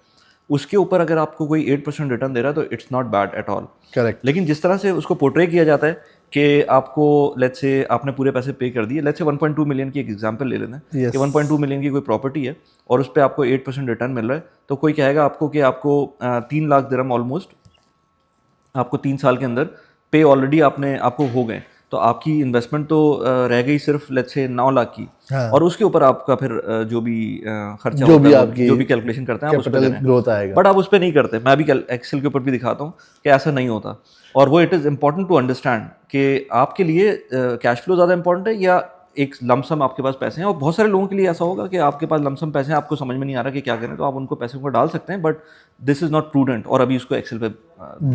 उसके ऊपर अगर आपको कोई 8% रिटर्न दे रहा है तो it's not bad at all. Correct. लेकिन जिस तरह से उसको पोर्ट्रे किया जाता है कि आपको लेट्स से आपने पूरे पैसे पे कर दिए, लेट्स से 1.2 मिलियन की एक एग्जांपल ले लेना है कि 1.2 मिलियन की कोई प्रॉपर्टी है और उस पर आपको 8% रिटर्न मिल रहा है, तो कोई कहेगा आपको कि आपको 3 लाख दिरहम ऑलमोस्ट आपको 3 साल के अंदर पे ऑलरेडी आपको हो गए, तो आपकी इन्वेस्टमेंट तो रह गई सिर्फ लेट्स से 9 लाख की। हाँ। और उसके ऊपर आपका फिर जो भी खर्चा जो होता भी है, आपकी जो भी कैलकुलेशन करते हैं आप उस पे कैपिटल ग्रोथ आएगा। बट आप उस पर नहीं करते। मैं भी एक्सेल के ऊपर भी दिखाता हूँ कि ऐसा नहीं होता, और वो it is important to understand कि आपके लिए कैश फ्लो ज़्यादा इंपॉर्टेंट है या एक लमसम आपके पास पैसे हैं। और बहुत सारे लोगों के लिए ऐसा होगा कि आपके पास लमसम पैसे हैं, आपको समझ में नहीं आ रहा कि क्या करें, तो आप उनको पैसे को डाल सकते हैं, but this is not prudent. और अभी उसको एक्सेल पे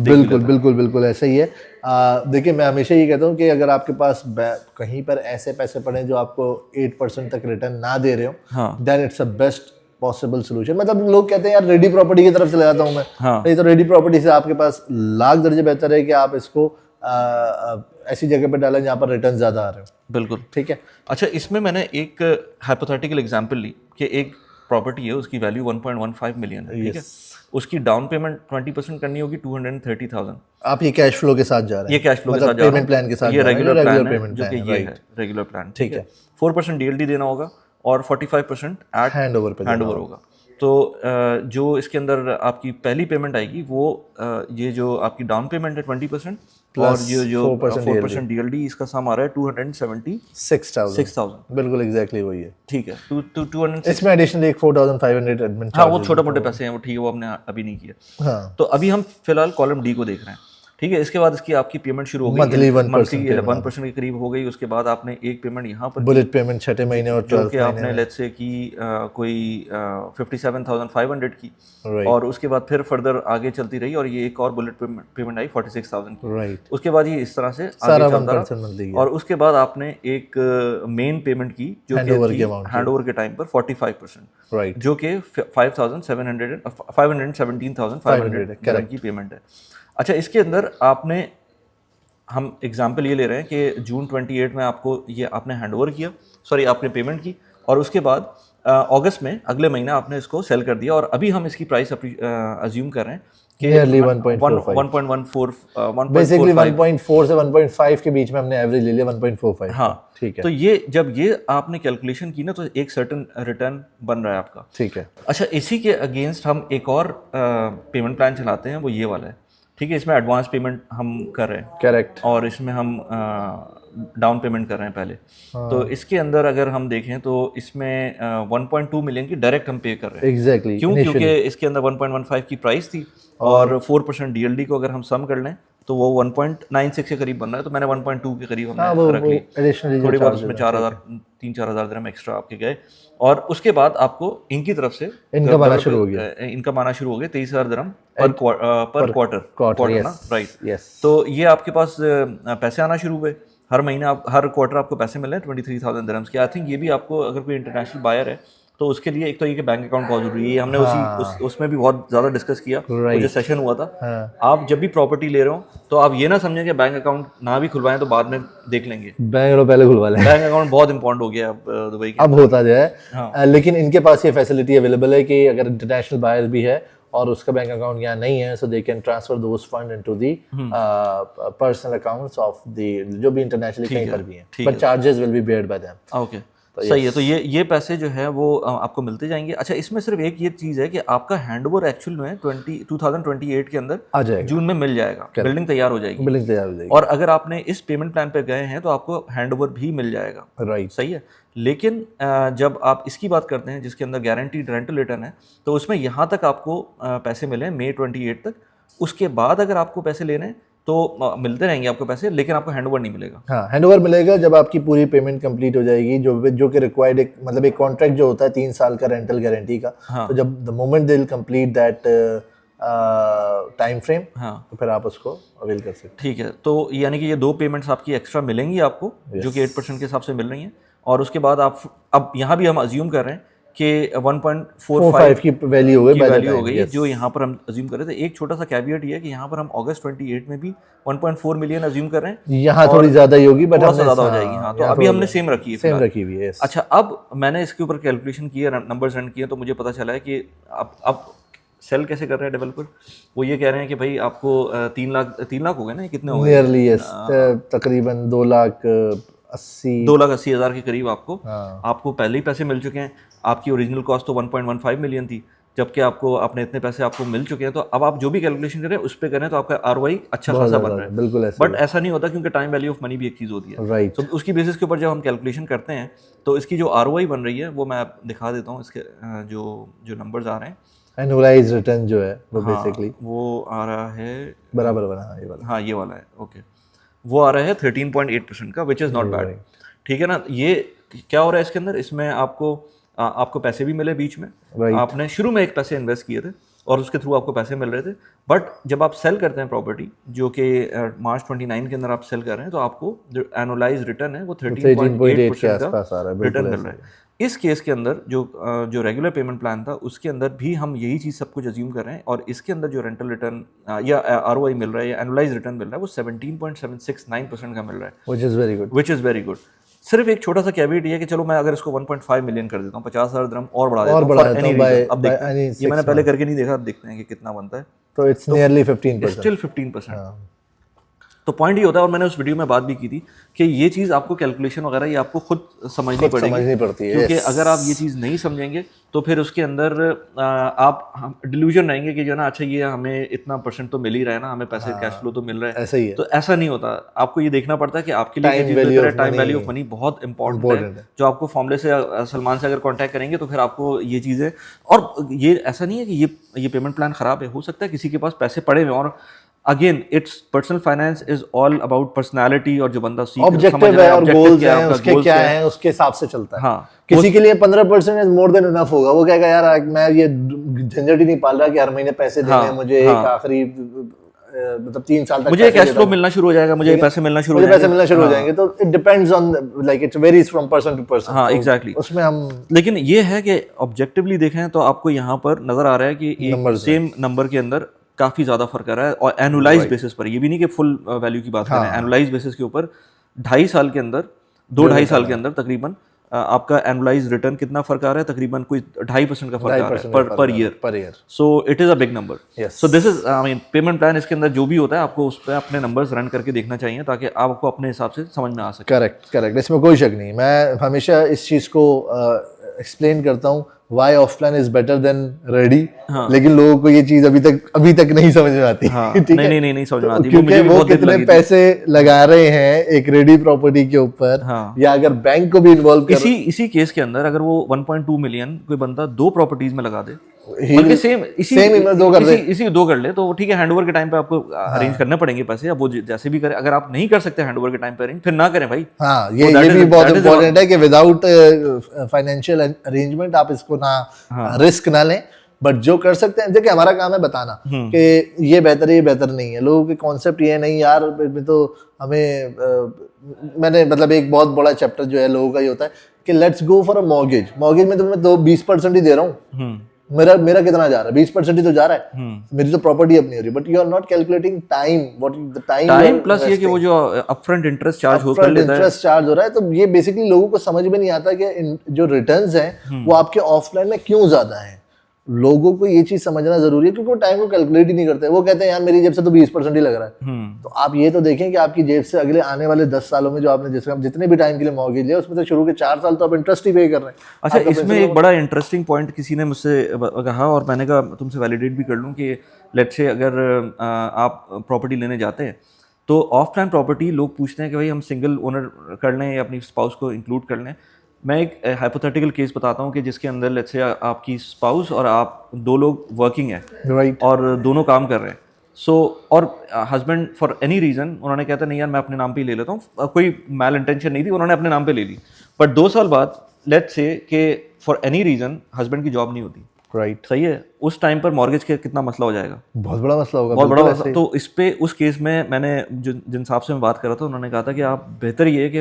बिल्कुल ऐसा ही है। देखिए, मैं हमेशा ये कहता हूँ कि अगर आपके पास कहीं पर ऐसे पैसे पड़े जो आपको 8% तक रिटर्न ना दे रहे हो, then it's a best possible solution. मतलब लोग कहते हैं यार रेडी प्रॉपर्टी की तरफ चले जाता हूँ मैं, ये तो रेडी प्रॉपर्टी से आपके पास लाख दर्जे बेहतर है कि आप इसको ऐसी जगह पे डालें जहाँ पर रिटर्न ज़्यादा आ रहे हो। बिल्कुल ठीक है। अच्छा, इसमें मैंने एक हाइपोथेटिकल एग्जांपल ली कि एक प्रॉपर्टी है, उसकी वैल्यू 1.15 मिलियन है, ठीक है। उसकी डाउन पेमेंट 20% करनी होगी 230,000। आप ये कैश फ्लो के साथ जा रहे हैं? ये कैश फ्लो के साथ जा रहा हूं, पेमेंट प्लान के साथ, ये रेगुलर प्लान है पेमेंट जो कि ये है रेगुलर प्लान, ठीक है। 4% डीएलडी देना होगा और 45% एट हैंडओवर होगा। तो जो इसके अंदर आपकी पहली पेमेंट आएगी वो ये जो आपकी डाउन पेमेंट है 20% और ये जो 4% डीएलडी, इसका सम आ रहा है 276,000। बिल्कुल एग्जैक्टली वही है, ठीक है। 206 इसमें एडिशनल एक 4,500 एडमिन हाँ, वो छोटे मोटे पैसे हैं, वो ठीक है, वो हमने अभी नहीं किया। हाँ। तो अभी हम फिलहाल कॉलम डी को देख रहे हैं। ठीक है। इसके बाद इसकी आपकी पेमेंट शुरू हो गई, Monthly 1% मंथली payment 1% के करीब हो गई। उसके बाद आपने एक पेमेंट यहाँ पर बुलेट पेमेंट 6 महीने और जो 12 कि महीने आपने में। लेट्स से की कोई 57,500 की, राइट और उसके बाद फिर फर्दर आगे चलती रही और ये एक और बुलेट पेमेंट आई 46,000 की। राइट उसके बाद ये इस तरह से सारा आगे चलता 1% मंथली रहा, और उसके बाद आपने एक मेन पेमेंट की जो Handover कि की amount हैंड ओवर के टाइम पर 45%, राइट जो कि 517,500 की पेमेंट है। अच्छा, इसके अंदर आपने, हम एग्जांपल ये ले रहे हैं कि जून 28 में आपको ये आपने हैंडओवर किया, सॉरी आपने पेमेंट की, और उसके बाद अगस्त में अगले महीने आपने इसको सेल कर दिया, और अभी हम इसकी प्राइस अज्यूम कर रहे हैं कि Nearly 1.45 1.14 बेसिकली 1.45। 1.4 से 1.5 के बीच में हमने एवरेज ले लिया 1.45। हाँ, ठीक है तो ये जब ये आपने कैलकुलेशन की ना, तो एक सर्टन रिटर्न बन रहा है आपका। ठीक है। अच्छा, इसी के अगेंस्ट हम एक और पेमेंट प्लान चलाते हैं, वो ये वाला है। ठीक है, इसमें एडवांस पेमेंट हम कर रहे हैं, करेक्ट और इसमें हम डाउन पेमेंट कर रहे हैं पहले। तो इसके अंदर अगर हम देखें तो इसमें 1.2 मिलियन की डायरेक्ट हम पे कर रहे हैं। एग्जैक्टली क्यों? क्योंकि इसके अंदर 1.15 की प्राइस थी, और 4% डीएलडी को अगर हम सम कर लें तो वो 1.96 के करीब बन रहा है। तो मैंने 1.2 के करीब हमने रख ली। एडिशनली थोड़ी बहुत उसमें 3-4 हज़ार दिरहम एक्स्ट्रा आपके गए, और उसके बाद आपको इनकी तरफ से इनकम आना शुरू हो गया। इनकम आना शुरू हो गया 23,000 दिरहम पर क्वार्टर ना, राइट। यस तो ये आपके पास पैसे आना शुरू हुए, हर महीने आप हर क्वार्टर आपको पैसे मिल रहे हैं 23,000 दिरहम्स के। आई थिंक ये भी आपको, अगर कोई इंटरनेशनल बायर है तो उसके लिए एक तो ये बैंक अकाउंट बहुत जरूरी है। हमने उसमें भी बहुत ज़्यादा डिस्कस किया, जो सेशन हुआ था। आप जब भी प्रॉपर्टी ले रहे हो तो आप ये ना समझें कि बैंक अकाउंट ना भी खुलवाएं तो बाद में देख लेंगे, बैंक पहले खुलवा लें। बैंक अकाउंट बहुत इंपॉर्टेंट हो गया अब दुबई के। अब होता जाए, लेकिन इनके पास ये फैसिलिटी अवेलेबल है कि अगर इंटरनेशनल बायर भी है और उसका बैंक अकाउंट यहाँ नहीं है, so they can transfer those fund into the personal accounts of the जो भी इंटरनेशनली कहीं पर भी हैं, but charges will be beared by them. Okay, सही है। तो ये पैसे जो है वो आपको मिलते जाएंगे। अच्छा, इसमें सिर्फ एक ये चीज़ है कि आपका हैंडओवर एक्चुअल में 2028 के अंदर आ जाएगा, जून में मिल जाएगा, बिल्डिंग तैयार हो जाएगी। बिल्डिंग तैयार हो जाएगी, और अगर आपने इस पेमेंट प्लान पे गए हैं तो आपको हैंडओवर भी मिल जाएगा, राइट। सही है। लेकिन जब आप इसकी बात करते हैं जिसके अंदर गारंटीड रेंटल रिटर्न है, तो उसमें यहाँ तक आपको पैसे मिले मई 28 तक। उसके बाद अगर आपको पैसे लेने हैं तो मिलते रहेंगे आपको पैसे, लेकिन आपको हैंडओवर नहीं मिलेगा। हाँ, हैंडओवर मिलेगा जब आपकी पूरी पेमेंट कंप्लीट हो जाएगी, जो कि रिक्वायर्ड एक मतलब एक कॉन्ट्रैक्ट जो होता है 3 साल का रेंटल गारंटी का। तो जब the moment they will complete that time frame, तो फिर आप उसको अवेल कर सकते हैं। ठीक है, तो यानी कि ये 2 पेमेंट्स आपकी एक्स्ट्रा मिलेंगी आपको, जो कि 8% के हिसाब से मिल रही हैं। और उसके बाद आप, अब यहाँ भी हम अज्यूम कर रहे हैं कि 1.45 की वैल्यू हो गई, जो यहाँ पर हम अज्यूम कर रहे थे। एक छोटा सा कैविएट ये है कि यहाँ पर हम अगस्त 28 में भी 1.4 मिलियन अज्यूम कर रहे हैं। यहाँ थोड़ी ज्यादा ही होगी, बट थोड़ा ज़्यादा हो जाएगी। हाँ, तो अभी हमने सेम रखी है। अच्छा, अब मैंने इसके ऊपर कैलकुलेशन किया, नंबर्स रन किए, तो मुझे पता चला है कि अब सेल कैसे कर रहे हैं डेवलपर। वो ये कह रहे हैं कि भाई आपको 3 लाख हो गए ना, कितने हो गए? नियरली यस, तकरीबन 2,80,000 के करीब आपको पहले ही पैसे मिल चुके हैं। आपकी ओरिजिनल कॉस्ट तो 1.15 मिलियन थी, जबकि आपने इतने पैसे आपको मिल चुके हैं। तो अब आप जो भी कैलकुलेशन करें उस पर करें तो आपका आरओआई अच्छा खासा बन रहा है। बिल्कुल ऐसा, बट ऐसा नहीं होता, क्योंकि टाइम वैल्यू ऑफ मनी भी एक चीज़ होती है, राइट। तो उसकी बेसिस के ऊपर जब हम कैलकुलेशन करते हैं तो इसकी जो आरओआई बन रही है वो मैं दिखा देता हूँ। इसके जो नंबर्स आ रहे हैं, एनुअलाइज्ड रिटर्न जो है वो बेसिकली वो आ रहा है बराबर बना, ये वाला, हाँ ये वाला है, ओके। वो आ रहा है 13.8% का, विच इज़ नॉट बैड। ठीक है ना। ये क्या हो रहा है इसके अंदर, इसमें आपको पैसे भी मिले बीच में, आपने शुरू में एक पैसे इन्वेस्ट किए थे और उसके थ्रू आपको पैसे मिल रहे थे। बट जब आप सेल करते हैं प्रॉपर्टी, जो कि मार्च 29 के अंदर आप सेल कर रहे हैं, तो आपको जो एनुअलाइज रिटर्न है वो 13.8% का रिटर्न मिल रहा है। इस केस के अंदर जो रेगुलर पेमेंट प्लान था उसके अंदर भी हम यही चीज़ सब कुछ अज्यूम कर रहे हैं, और इसके अंदर जो रेंटल रिटर्न या आरओआई मिल रहा है या एनुअलाइज रिटर्न मिल रहा है वो 17.769% का मिल रहा है, विच इज़ वेरी गुड। सिर्फ एक छोटा सा कैविएट ये है कि चलो मैं अगर इसको 1.5 मिलियन कर देता हूँ, 50,000 दिरहम और बढ़ा देता हूँ। अब देखते हैं, ये मैंने पहले करके नहीं देखा, अब देखते हैं कि कितना बनता है। तो इट्स नियरली 15%, स्टिल 15%। तो पॉइंट ये होता है, और मैंने उस वीडियो में बात भी की थी कि ये चीज़ आपको कैलकुलेशन वगैरह ये आपको खुद समझनी पड़ती है, क्योंकि अगर आप ये चीज़ नहीं समझेंगे तो फिर उसके अंदर आप डिल्यूजन रहेंगे कि जो ना, अच्छा ये हमें इतना % तो मिल ही रहा है ना, हमें पैसे कैश फ्लो तो मिल रहा है, ऐसा ही है। तो ऐसा नहीं होता। आपको ये देखना पड़ता है कि आपके लिए टाइम वैल्यू ऑफ मनी बहुत इंपॉर्टेंट है, जो आपको फॉर्मूले से सलमान से अगर कॉन्टैक्ट करेंगे तो फिर आपको ये चीज़ें, और ये ऐसा नहीं है कि ये पेमेंट प्लान ख़राब है, हो सकता है किसी के पास पैसे पड़े हुए और again it's personal finance is all about personality और जो बंदा सीख समझ ऑब्जेक्टिव रहा है और objective गोल्स क्या है, हैं आपका उसके goals क्या क्या है। हैं उसके हिसाब से चलता है। हाँ, किसी के लिए 15% इज मोर देन इनफ होगा, वो कहेगा यार मैं ये झंझट ही नहीं पाल रहा कि हर महीने पैसे देने हैं, मुझे एक आखिरी मतलब 3 साल तक मुझे पैसे कैश देता फ्लो हूं। मिलना शुरू हो जाएगा, मुझे पैसे मिलना शुरू हो मुझे पैसे जाएंगे। मिलना शुरू हो जाएंगे, तो it depends on like it varies from person to person. हाँ एग्जैक्टली, उसमें हम लेकिन ये है कि ऑब्जेक्टिवली देखें तो आपको यहाँ पर नज़र आ रहा है कि एक Numbers सेम नंबर के अंदर काफ़ी ज़्यादा फर्क आ रहा है, और एनुलाइज बेसिस पर, ये भी नहीं कि फुल वैल्यू की बात करें, एनुलाइज बेसिस के ऊपर 2.5 साल के अंदर 2-2.5 साल के अंदर तकरीबन आपका एनुलाइज रिटर्न कितना फर्क आ रहा है, तकरीबन कोई 2.5% का फर्क आ रहा है per year. So it is a big number. So this is I mean payment plan, इसके अंदर जो भी होता है आपको उस पर अपने नंबर्स रन करके देखना चाहिए ताकि आपको अपने हिसाब से समझ में आ सके। करेक्ट, इसमें कोई शक नहीं। मैं हमेशा इस चीज़ को एक्सप्लेन करता हूँ why offline is better than ready, लेकिन लोगों को ये चीज़ अभी तक नहीं समझ में आती। हाँ, ठीक है, नहीं समझ में आती, क्योंकि वो कितने पैसे लगा रहे हैं एक रेडी प्रॉपर्टी के ऊपर, या अगर बैंक को भी इन्वॉल्व कर इसी केस के अंदर अगर वो 1.2 मिलियन कोई बंदा 2 प्रॉपर्टीज में लगा दे, बल्कि इसी दो कर ले, तो ठीक है, हैंडओवर के टाइम पे आपको अरेंज करने पड़ेंगे पैसे, अब वो जैसे भी करे। अगर आप नहीं कर सकते हैंडओवर के टाइम पे अरेंज, फिर ना करें भाई। हाँ, ये भी बहुत इंपॉर्टेंट है कि विदाउट फाइनेंशियल अरेंजमेंट आप इसको ना रिस्क ना लें, बट जो कर सकते हैं, देखिए हमारा काम है बताना कि ये बेहतर है, ये बेहतर नहीं है। लोगों के कॉन्सेप्ट ये नहीं यार, में तो हमें मैंने मतलब एक बहुत बड़ा चैप्टर जो है लोगों का ये होता है कि let's go for a mortgage में तो मैं 20% ही दे रहा हूँ, मेरा कितना जा रहा है, 20% ही तो जा रहा है, मेरी तो प्रॉपर्टी अपनी हो रही है, but you are not calculating time, what the time plus ये कि वो जो अपफ्रंट इंटरेस्ट चार्ज हो कर लेता है, इंटरेस्ट चार्ज हो रहा है, तो ये बेसिकली लोगों को समझ में नहीं आता कि जो रिटर्न्स हैं वो आपके ऑफलाइन में क्यों ज्यादा हैं। लोगों को ये चीज समझना जरूरी है, क्योंकि वो टाइम को कैलकुलेट ही नहीं करते। वो कहते हैं यार मेरी जेब से तो 20% ही लग रहा है, तो आप ये तो देखें कि आपकी जेब से अगले आने वाले 10 सालों में जो आपने जितने भी टाइम के लिए मॉर्गेज लिया उसमें से शुरू के 4 साल तो आप इंटरेस्ट ही पे कर रहे हैं। अच्छा, इसमें एक बड़ा इंटरेस्टिंग पॉइंट किसी ने मुझसे कहा और मैंने कहा तुमसे वैलिडेट भी कर लूँ कि लेट्स से अगर आप प्रॉपर्टी लेने जाते हैं तो ऑफ प्लान प्रॉपर्टी लोग पूछते हैं कि भाई हम सिंगल ओनर कर लें या अपनी स्पाउस को इंक्लूड कर लें। मैं एक हाइपोथेटिकल केस बताता हूँ कि जिसके अंदर लेट्स से आपकी स्पाउस और आप 2 लोग वर्किंग है और दोनों काम कर रहे हैं। सो और हस्बैंड फॉर एनी रीज़न उन्होंने कहता नहीं यार मैं अपने नाम पे ही ले लेता हूँ, कोई मैल इंटेंशन नहीं थी, उन्होंने अपने नाम पे ले ली, बट 2 साल बाद लेट्स से कि फॉर एनी रीज़न हस्बैंड की जॉब नहीं होती, सही है, उस टाइम पर मॉर्गेज का कितना मसला हो जाएगा? बहुत बड़ा मसला होगा, बहुत बड़ा मसला। तो इस पे उस केस में मैंने जिन साहब से मैं बात कर रहा था उन्होंने कहा था कि आप बेहतर ये है कि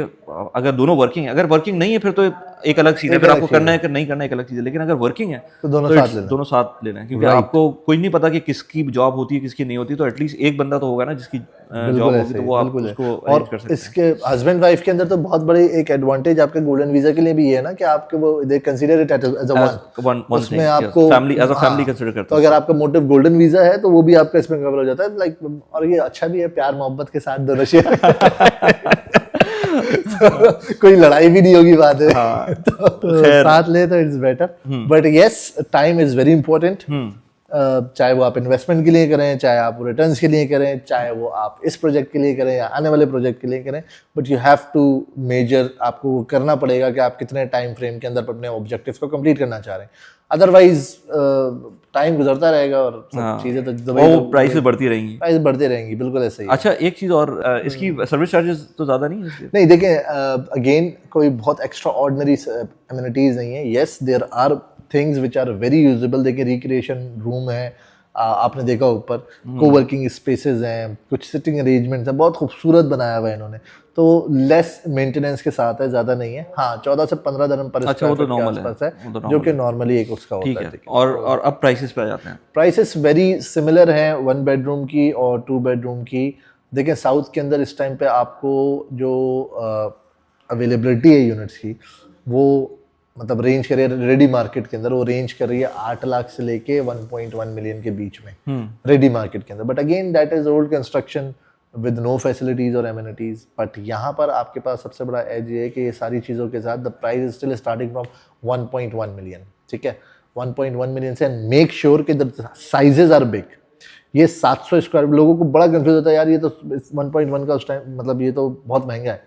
अगर दोनों वर्किंग है, अगर वर्किंग नहीं है फिर तो एक अलग चीज़ है, फिर आपको करना है कि नहीं करना एक अलग चीज़ है, लेकिन अगर वर्किंग है तो दोनों साथ लेना है, क्योंकि आपको कोई नहीं पता कि किसकी जॉब होती है किसकी नहीं होती, तो एटलीस्ट एक बंदा तो होगा ना जिसकी जॉब होगी, तो वो आप उसको अरेंज कर सकते हैं। इसके हस्बैंड वाइफ के अंदर तो बहुत बड़ी एक एडवांटेज आपके गोल्डन वीजा के लिए भी है ना कि आपके वो they consider it as a one, उसमें आपको family as a family consider करते हैं। तो अगर आपका मोटिव गोल्डन वीजा है तो वो भी आपका इसमें कवर हो जाता है, लाइक, और ये अच्छा भी है, प्यार मोहब्बत के साथ दोनों शेयर तो कोई लड़ाई भी नहीं होगी बाद में। तो साथ ले तो it's better, but yes time is very important. चाहे वो आप इन्वेस्टमेंट के लिए करें, चाहे आप रिटर्न्स के लिए करें, चाहे वो आप इस प्रोजेक्ट के लिए करें या आने वाले प्रोजेक्ट के लिए करें, but you have to measure, आपको करना पड़ेगा कि आप कितने टाइम फ्रेम के अंदर अपने ऑब्जेक्टिव्स को कंप्लीट करना चाह रहे हैं। अदरवाइज टाइम गुजरता रहेगा और चीजें तो प्राइसेस बढ़ती रहेंगी, बिल्कुल ऐसे ही। अच्छा, एक चीज और, इसकी सर्विस चार्जेस तो ज्यादा नहीं है? नहीं, देखें अगेन कोई बहुत एक्स्ट्रा ऑर्डिनरी एमिनिटीज नहीं है। Yes, there are things which are very usable. देखिए रिक्रिएशन रूम है, आपने देखा ऊपर कोवर्किंग स्पेसेस हैं, कुछ सिटिंग अरेंजमेंट्स हैं, बहुत खूबसूरत बनाया हुआ है इन्होंने, तो लेस मेंटेनेंस के साथ है, ज़्यादा नहीं है। हाँ, 14 से 15 dirham पर स्क्वायर फीट के आसपास है, जो कि नॉर्मली एक उसका होता है। और अब प्राइसेस पे आ जाते हैं। प्राइसेस वेरी सिमिलर हैं 1 बेडरूम की और 2 बेडरूम की। देखिए साउथ के अंदर इस टाइम पे आपको जो अवेलेबिलिटी है यूनिट्स की, वो मतलब रेंज कर रही है रेडी मार्केट के अंदर, वो रेंज कर रही है 8 लाख से लेके 1.1 मिलियन के बीच में रेडी मार्केट के अंदर। But again that is old construction with no facilities और एमिनिटीज। बट यहाँ पर आपके पास सबसे बड़ा एज ये है कि ये सारी चीज़ों के साथ the price is still starting from 1.1 million. ठीक है, 1.1 मिलियन से, मेक श्योर कि द साइजेज आर बिग। ये 700 स्क्वायर, लोगों को बड़ा कंफ्यूज होता है यार ये तो 1.1 का उस टाइम मतलब ये तो बहुत महंगा है।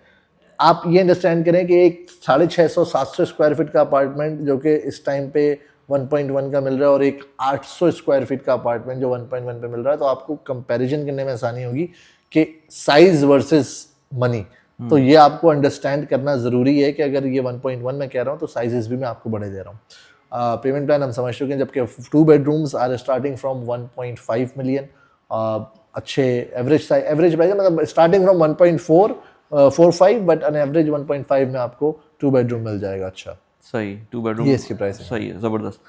आप ये अंडरस्टैंड करें कि एक 650-700 स्क्वायर फीट का अपार्टमेंट जो कि इस टाइम पे 1.1 का मिल रहा है और एक 800 स्क्वायर फीट का अपार्टमेंट जो 1.1 पे मिल रहा है, तो आपको कंपैरिजन करने में आसानी होगी कि साइज वर्सेस मनी। तो ये आपको अंडरस्टैंड करना ज़रूरी है कि अगर ये 1.1 में कह रहा हूँ तो साइजेस भी मैं आपको बड़े दे रहा हूँ। पेमेंट प्लान हम समझ चुके हैं, जबकि 2 bedrooms are starting from 1.5 million. अच्छे एवरेज प्राइस मतलब starting from 1.45 but an average 1.5 में आपको 2 बेडरूम मिल जाएगा। अच्छा सही, 2 बेडरूम ये इसकी प्राइस है। सही है, ज़बरदस्त।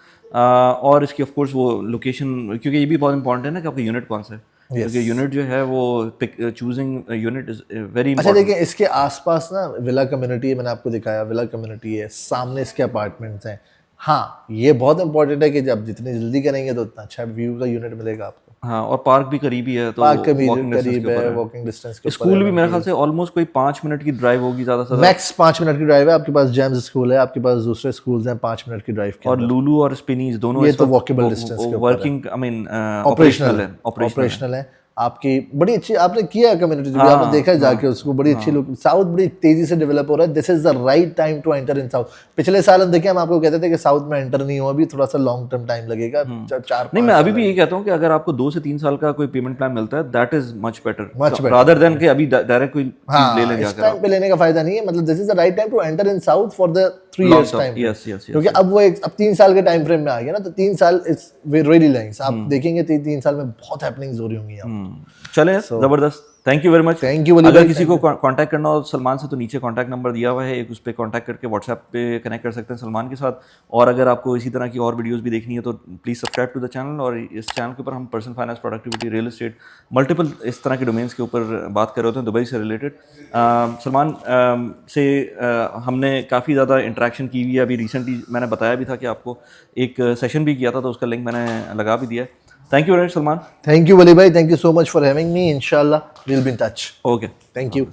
और इसकी ऑफ कोर्स वो लोकेशन, क्योंकि ये भी बहुत इंपॉर्टेंट है ना कि आपका यूनिट कौन सा है, क्योंकि यूनिट जो है वो चूजिंग यूनिट इज वेरी अच्छा देखिए, इसके आसपास ना विला कम्युनिटी है, मैंने आपको दिखाया विला कम्युनिटी है, सामने इसके अपार्टमेंट्स हैं। हाँ, ये बहुत इंपॉर्टेंट है कि जब जितनी जल्दी करेंगे तो उतना अच्छा व्यू का यूनिट मिलेगा आपको। हाँ, और पार्क भी करीब ही है, तो पार्क walking distance करीब के ऊपर है, वॉकिंग डिस्टेंस के ऊपर स्कूल भी मेरे ख्याल से ऑलमोस्ट कोई 5 मिनट की ड्राइव होगी ज़्यादा से ज़्यादा। मैक्स 5 मिनट की ड्राइव है। आपके पास जेम्स स्कूल है, आपके पास दूसरे स्कूल्स हैं 5 मिनट की ड्राइव के और लुलु और स्पिनीज दोनों ये इस तो वक्त वॉकेबल डिस्टेंस के ऊपर वर्किंग, आई मीन ऑपरेशनल है। आपकी बड़ी अच्छी आपने किया है कम्युनिटी, आपने देखा जाके उसको, बड़ी अच्छी लोग। साउथ बड़ी तेजी से डेवलप हो रहा है। This is the right time to enter in South. पिछले साल हम देखे, हम आपको कहते थे कि साउथ में एंटर नहीं हो, अभी थोड़ा सा लॉन्ग टर्म टाइम लगेगा, 4 नहीं, मैं अभी भी यही कहता हूँ कि अगर आपको 2 से 3 साल का कोई पेमेंट प्लान मिलता है, that is much better rather than कि अभी डायरेक्ट कोई चीज ले लें इस जाकर। टाइम पे लेने का फायदा नहीं है। मतलब this is the right time to enter in South for the 3 years time. Yes yes, क्योंकि अब वो अब 3 साल के टाइम फ्रेम में आ गया ना, तो 3 साल इट्स रियली लॉन्ग। आप देखेंगे 3 साल में बहुत हैपनिंग्स हो रही होंगी यहाँ। चले, जबरदस्त, thank you very much. Thank you. अगर किसी को कांटेक्ट करना हो सलमान से, तो नीचे कांटेक्ट नंबर दिया हुआ है, एक उस पर कांटेक्ट करके व्हाट्सएप पे कनेक्ट कर सकते हैं सलमान के साथ। और अगर आपको इसी तरह की और वीडियोस भी देखनी है तो please subscribe to the channel. और इस चैनल के ऊपर हम personal finance, productivity, real estate, multiple इस तरह के डोमेन्स के ऊपर बात कर रहे होते हैं दुबई से रिलेटेड। सलमान से हमने काफ़ी ज़्यादा इंटरेक्शन की हुई है। अभी रिसेंटली मैंने बताया भी था कि आपको एक सेशन भी किया था, तो उसका लिंक मैंने लगा भी दिया है। Thank you very much, Salman. Thank you, Wali bhai. Thank you so much for having me. Inshallah, we'll be in touch. Okay. Thank you.